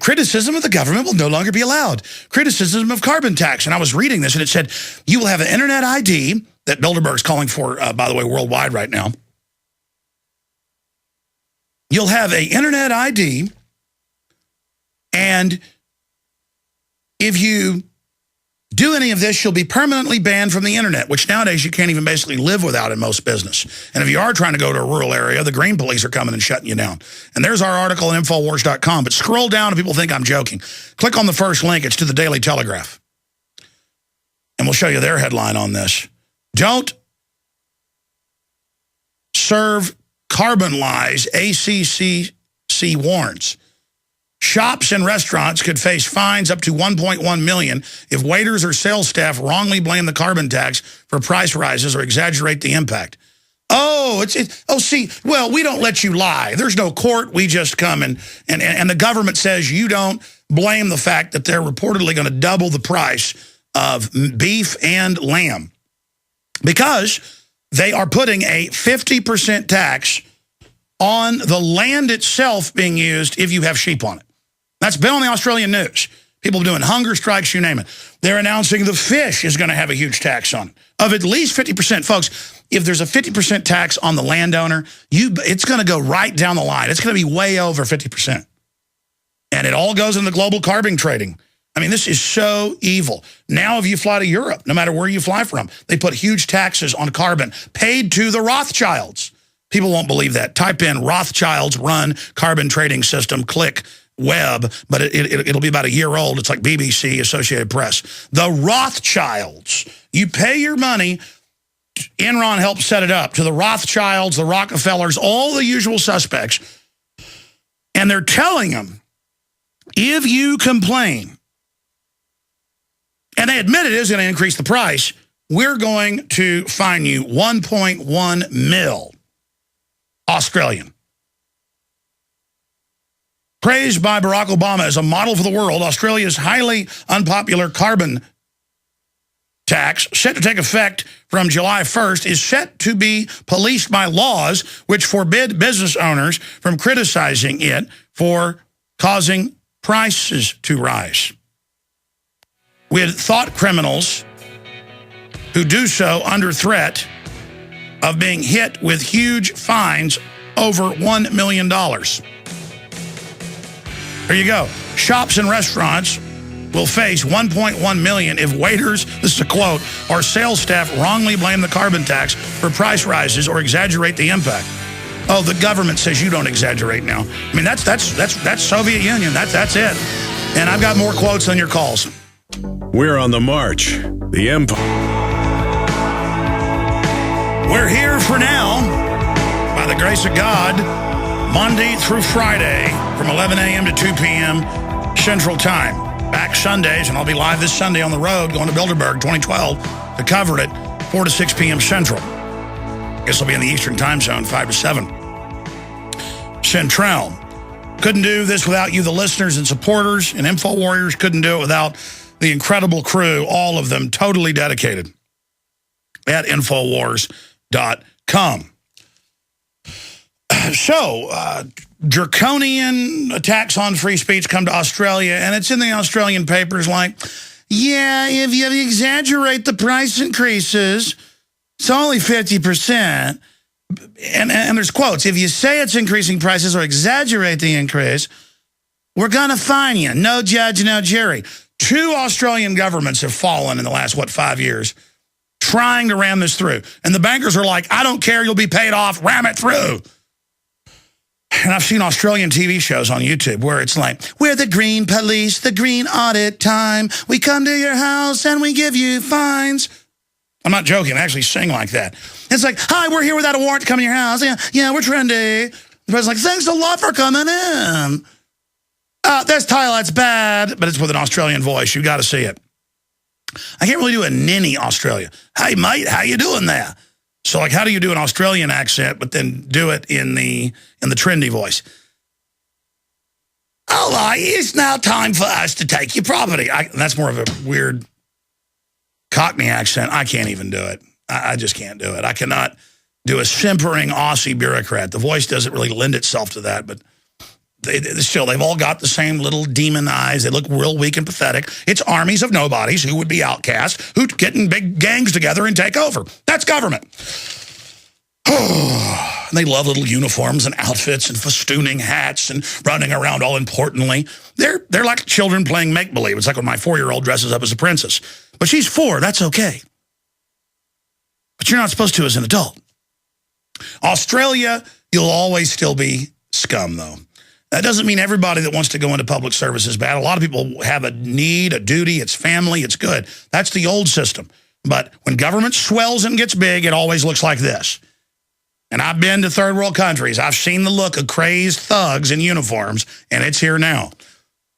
criticism of the government will no longer be allowed. Criticism of carbon tax. And I was reading this, and it said, you will have an internet ID that Bilderberg's calling for, by the way, worldwide right now. You'll have an internet ID, and if you do any of this, you'll be permanently banned from the internet, which nowadays you can't even basically live without in most business. And if you are trying to go to a rural area, the green police are coming and shutting you down. And there's our article at Infowars.com. But scroll down if people think I'm joking. Click on the first link. It's to the Daily Telegraph. And we'll show you their headline on this. Don't serve carbon lies, ACCC warns. Shops and restaurants could face fines up to $1.1 million if waiters or sales staff wrongly blame the carbon tax for price rises or exaggerate the impact. Oh, see, well, we don't let you lie. There's no court. We just come and the government says you don't blame the fact that they're reportedly going to double the price of beef and lamb because they are putting a 50% tax on the land itself being used if you have sheep on it. That's been on the Australian news. People doing hunger strikes, you name it. They're announcing the fish is going to have a huge tax on it, of at least 50%. Folks, if there's a 50% tax on the landowner, it's going to go right down the line. It's going to be way over 50%. And it all goes into global carbon trading. I mean, this is so evil. Now if you fly to Europe, no matter where you fly from, they put huge taxes on carbon paid to the Rothschilds. People won't believe that. Type in Rothschilds run carbon trading system, click web, but it'll be about a year old. It's like BBC, Associated Press. The Rothschilds. You pay your money. Enron helped set it up to the Rothschilds, the Rockefellers, all the usual suspects. And they're telling them, if you complain, and they admit it is going to increase the price, we're going to fine you 1.1 mil Australian. Praised by Barack Obama as a model for the world, Australia's highly unpopular carbon tax, set to take effect from July 1st, is set to be policed by laws which forbid business owners from criticizing it for causing prices to rise. With thought criminals who do so under threat of being hit with huge fines over $1 million. There you go. Shops and restaurants will face $1.1 million if waiters, this is a quote, or sales staff wrongly blame the carbon tax for price rises or exaggerate the impact. Oh, the government says you don't exaggerate now. I mean, that's Soviet Union. That's it. And I've got more quotes on your calls. We're on the march. The empire. We're here for now, by the grace of God, Monday through Friday from 11 a.m. to 2 p.m. Central Time. Back Sundays, and I'll be live this Sunday on the road going to Bilderberg 2012 to cover it 4 to 6 p.m. Central. Guess I'll be in the Eastern Time Zone, 5 to 7 Central. Couldn't do this without you, the listeners and supporters, and Info Warriors. Couldn't do it without the incredible crew, all of them totally dedicated at Infowars.com. So, draconian attacks on free speech come to Australia, and it's in the Australian papers like, yeah, if you exaggerate the price increases, it's only 50%. And there's quotes, if you say it's increasing prices or exaggerate the increase, we're going to fine you. No judge, no jury. 2 Australian governments have fallen in the last, 5 years, trying to ram this through. And the bankers are like, I don't care, you'll be paid off, ram it through. And I've seen Australian TV shows on YouTube where it's like, we're the green police, the green audit time. We come to your house and we give you fines. I'm not joking. I actually sing like that. It's like, hi, we're here without a warrant to come to your house. Yeah, we're trendy. The president's like, thanks a lot for coming in. This toilet's bad, but it's with an Australian voice. You got to see it. I can't really do a ninny Australia. Hey, mate, how you doing there? So, like, how do you do an Australian accent, but then do it in the trendy voice? All right, it's now time for us to take your property. That's more of a weird Cockney accent. I can't even do it. I just can't do it. I cannot do a simpering Aussie bureaucrat. The voice doesn't really lend itself to that, but they've all got the same little demon eyes. They look real weak and pathetic. It's armies of nobodies who would be outcast, who get in big gangs together and take over. That's government. And they love little uniforms and outfits and festooning hats and running around all importantly. They're like children playing make-believe. It's like when my 4-year-old dresses up as a princess. But she's 4, that's okay. But you're not supposed to as an adult. Australia, you'll always still be scum, though. That doesn't mean everybody that wants to go into public service is bad. A lot of people have a need, a duty, it's family, it's good. That's the old system. But when government swells and gets big, it always looks like this. And I've been to third world countries. I've seen the look of crazed thugs in uniforms, and it's here now.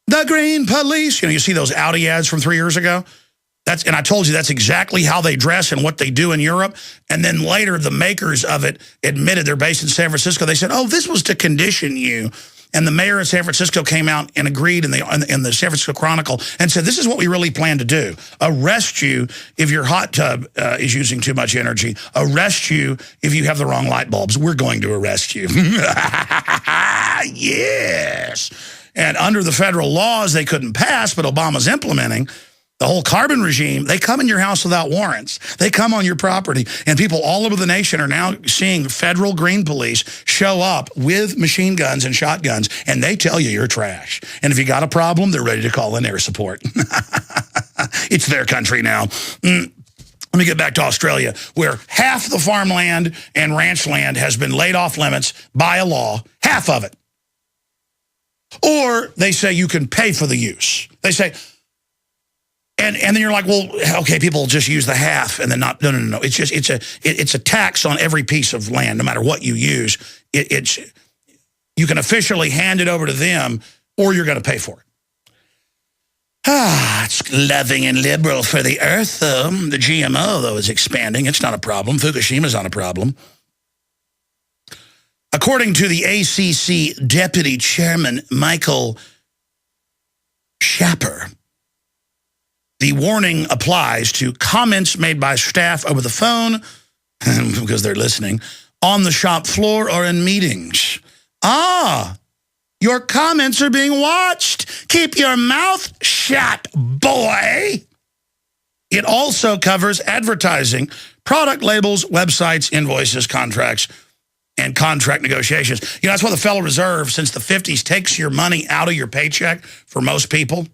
The Green Police. You know, you see those Audi ads from 3 years ago? And I told you that's exactly how they dress and what they do in Europe. And then later, the makers of it admitted they're based in San Francisco. They said, oh, this was to condition you. And the mayor of San Francisco came out and agreed in the San Francisco Chronicle and said, this is what we really plan to do. Arrest you if your hot tub is using too much energy. Arrest you if you have the wrong light bulbs. We're going to arrest you. Yes. And under the federal laws, they couldn't pass, but Obama's implementing the whole carbon regime. They come in your house without warrants. They come on your property. And people all over the nation are now seeing federal green police show up with machine guns and shotguns, and they tell you you're trash. And if you got a problem, they're ready to call in air support. It's their country now. Let me get back to Australia, where half the farmland and ranch land has been laid off limits by a law, half of it. Or they say you can pay for the use. They say... And then you're like, well, okay, people just use the half and then not. No. It's just it's a tax on every piece of land, no matter what you use. You can officially hand it over to them, or you're going to pay for it. It's loving and liberal for the earth, though. The GMO, though, is expanding. It's not a problem. Fukushima's not a problem. According to the ACC Deputy Chairman Michael Schapper, the warning applies to comments made by staff over the phone, because they're listening, on the shop floor or in meetings. Your comments are being watched. Keep your mouth shut, boy. It also covers advertising, product labels, websites, invoices, contracts, and contract negotiations. You know, that's why the Federal Reserve, since the 50s, takes your money out of your paycheck for most people,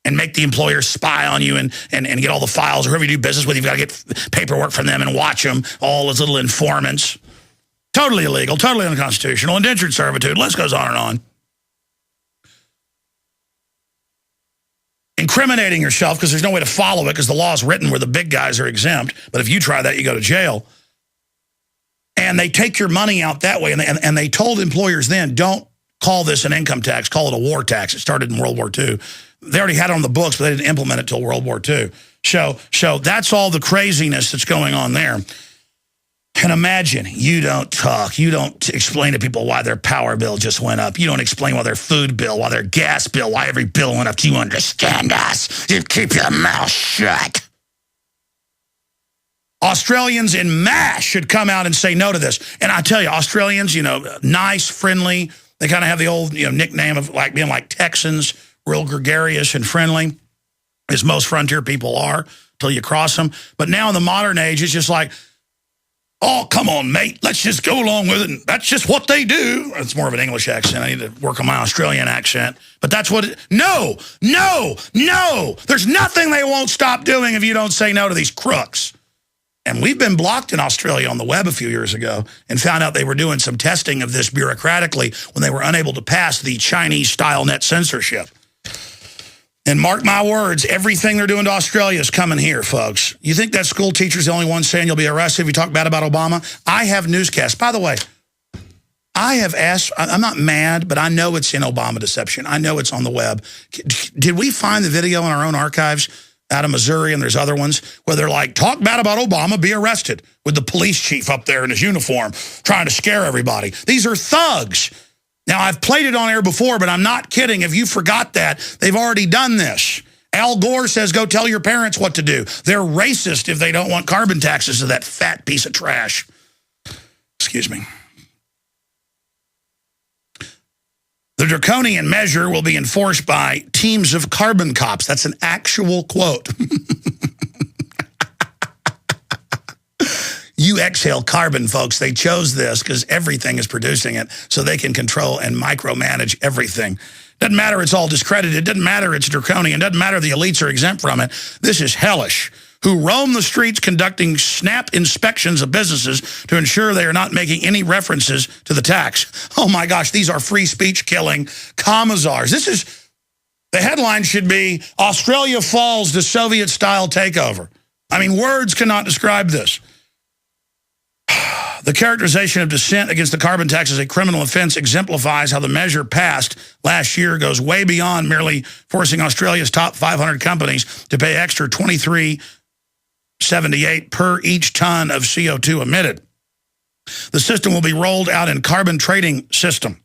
and make the employer spy on you and get all the files, or whoever you do business with. You've got to get paperwork from them and watch them, all those little informants. Totally illegal, totally unconstitutional, indentured servitude, list goes on and on. Incriminating yourself, because there's no way to follow it, because the law is written where the big guys are exempt. But if you try that, you go to jail. And they take your money out that way. And they told employers then, don't call this an income tax, call it a war tax. It started in World War II. They already had it on the books, but they didn't implement it till World War II. So that's all the craziness that's going on there. And imagine, you don't talk. You don't explain to people why their power bill just went up. You don't explain why their food bill, why their gas bill, why every bill went up. Do you understand us? You keep your mouth shut. Australians en masse should come out and say no to this. And I tell you, Australians, nice, friendly. They kind of have the old nickname of like being like Texans, real gregarious and friendly, as most frontier people are, till you cross them. But now in the modern age, it's just like, oh, come on, mate, let's just go along with it. And that's just what they do. It's more of an English accent. I need to work on my Australian accent. But that's what no. There's nothing they won't stop doing if you don't say no to these crooks. And we've been blocked in Australia on the web a few years ago and found out they were doing some testing of this bureaucratically when they were unable to pass the Chinese-style net censorship. And mark my words, everything they're doing to Australia is coming here, folks. You think that school teacher's the only one saying you'll be arrested if you talk bad about Obama? I have newscasts. By the way, I have asked, I'm not mad, but I know it's in Obama deception. I know it's on the web. Did we find the video in our own archives out of Missouri, and there's other ones, where they're like, talk bad about Obama, be arrested, with the police chief up there in his uniform trying to scare everybody. These are thugs. Now, I've played it on air before, but I'm not kidding. If you forgot that, they've already done this. Al Gore says, go tell your parents what to do. They're racist if they don't want carbon taxes to that fat piece of trash. Excuse me. The draconian measure will be enforced by teams of carbon cops. That's an actual quote. You exhale carbon, folks. They chose this because everything is producing it, so they can control and micromanage everything. Doesn't matter it's all discredited. Doesn't matter it's draconian. Doesn't matter the elites are exempt from it. This is hellish. Who roam the streets conducting snap inspections of businesses to ensure they are not making any references to the tax. Oh my gosh, these are free speech killing commissars. This is, the headline should be, Australia falls to Soviet-style takeover. I mean, words cannot describe this. The characterization of dissent against the carbon tax as a criminal offense exemplifies how the measure passed last year goes way beyond merely forcing Australia's top 500 companies to pay extra $23.78 per each ton of CO2 emitted. The system will be rolled out in carbon trading system.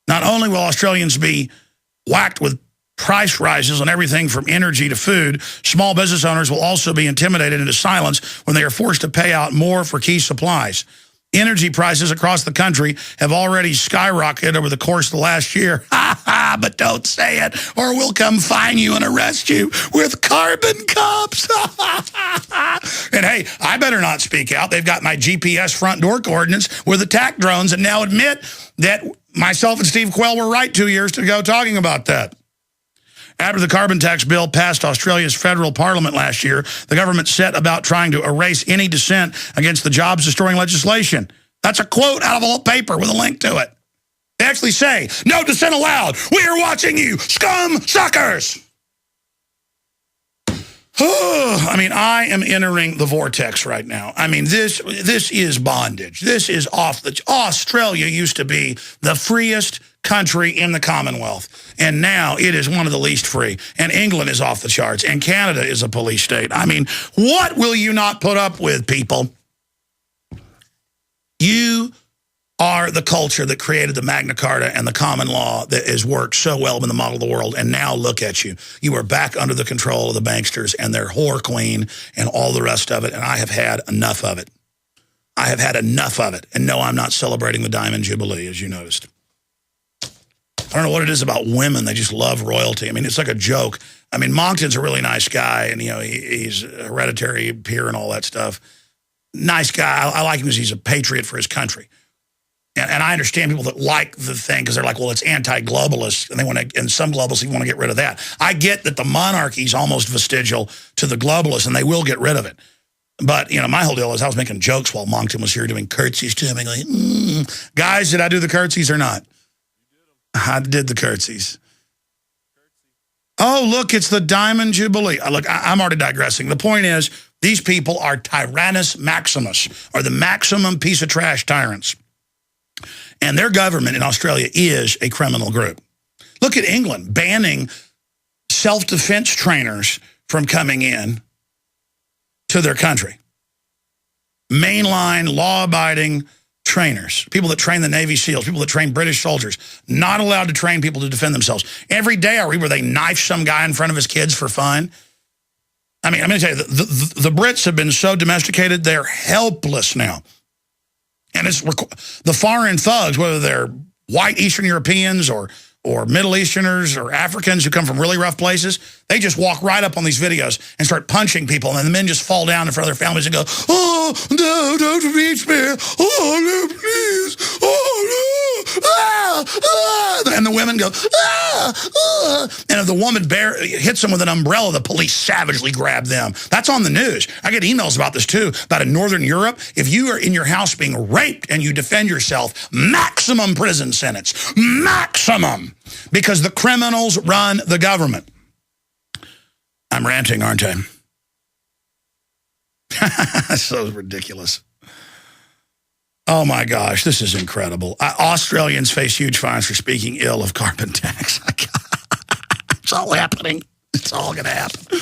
Not only will Australians be whacked with price rises on everything from energy to food, small business owners will also be intimidated into silence when they are forced to pay out more for key supplies. Energy prices across the country have already skyrocketed over the course of the last year. Ha ha, but don't say it, or we'll come find you and arrest you with carbon cops. And hey, I better not speak out. They've got my GPS front door coordinates with attack drones and now admit that myself and Steve Quayle were right 2 years ago talking about that. After the carbon tax bill passed Australia's federal parliament last year, the government set about trying to erase any dissent against the jobs-destroying legislation. That's a quote out of a paper with a link to it. They actually say, no dissent allowed. We are watching you, scum suckers. I mean, I am entering the vortex right now. I mean, this is bondage. This is off the... Australia used to be the freest country in the Commonwealth, and now it is one of the least free. And England is off the charts, and Canada is a police state. I mean, what will you not put up with, people? You are the culture that created the Magna Carta and the common law that has worked so well in the model of the world, and now look at you. You are back under the control of the banksters and their whore queen and all the rest of it, and I have had enough of it. I have had enough of it, and no, I'm not celebrating the Diamond Jubilee, as you noticed. I don't know what it is about women. They just love royalty. I mean, it's like a joke. I mean, Moncton's a really nice guy, and, you know, he's a hereditary peer and all that stuff. Nice guy. I like him because he's a patriot for his country. And I understand people that like the thing because they're like, well, it's anti-globalist, and they want to, and some globalists want to get rid of that. I get that the monarchy is almost vestigial to the globalists, and they will get rid of it. But, you know, my whole deal is I was making jokes while Moncton was here doing curtsies to him. And going, Guys, did I do the curtsies or not? I did the curtsies. Oh, look, it's the Diamond Jubilee. Look, I'm already digressing. The point is, these people are Tyrannus Maximus, or the maximum piece of trash tyrants. And their government in Australia is a criminal group. Look at England banning self-defense trainers from coming in to their country. Mainline, law-abiding trainers, people that train the Navy SEALs, people that train British soldiers, not allowed to train people to defend themselves. Every day I read where they knife some guy in front of his kids for fun. I mean, I'm going to tell you, the Brits have been so domesticated, they're helpless now. And it's the foreign thugs, whether they're white Eastern Europeans or Middle Easterners or Africans who come from really rough places, they just walk right up on these videos and start punching people. And then the men just fall down in front of their families and go, oh, no, don't reach me. Oh, no, please. Oh, no. Ah, ah. And the women go, ah, ah. And if the woman hits them with an umbrella, the police savagely grab them. That's on the news. I get emails about this, too, about in Northern Europe. If you are in your house being raped and you defend yourself, maximum prison sentence. Maximum. Because the criminals run the government. I'm ranting, aren't I? That's so ridiculous. Oh, my gosh, this is incredible. Australians face huge fines for speaking ill of carbon tax. It's all happening. It's all going to happen.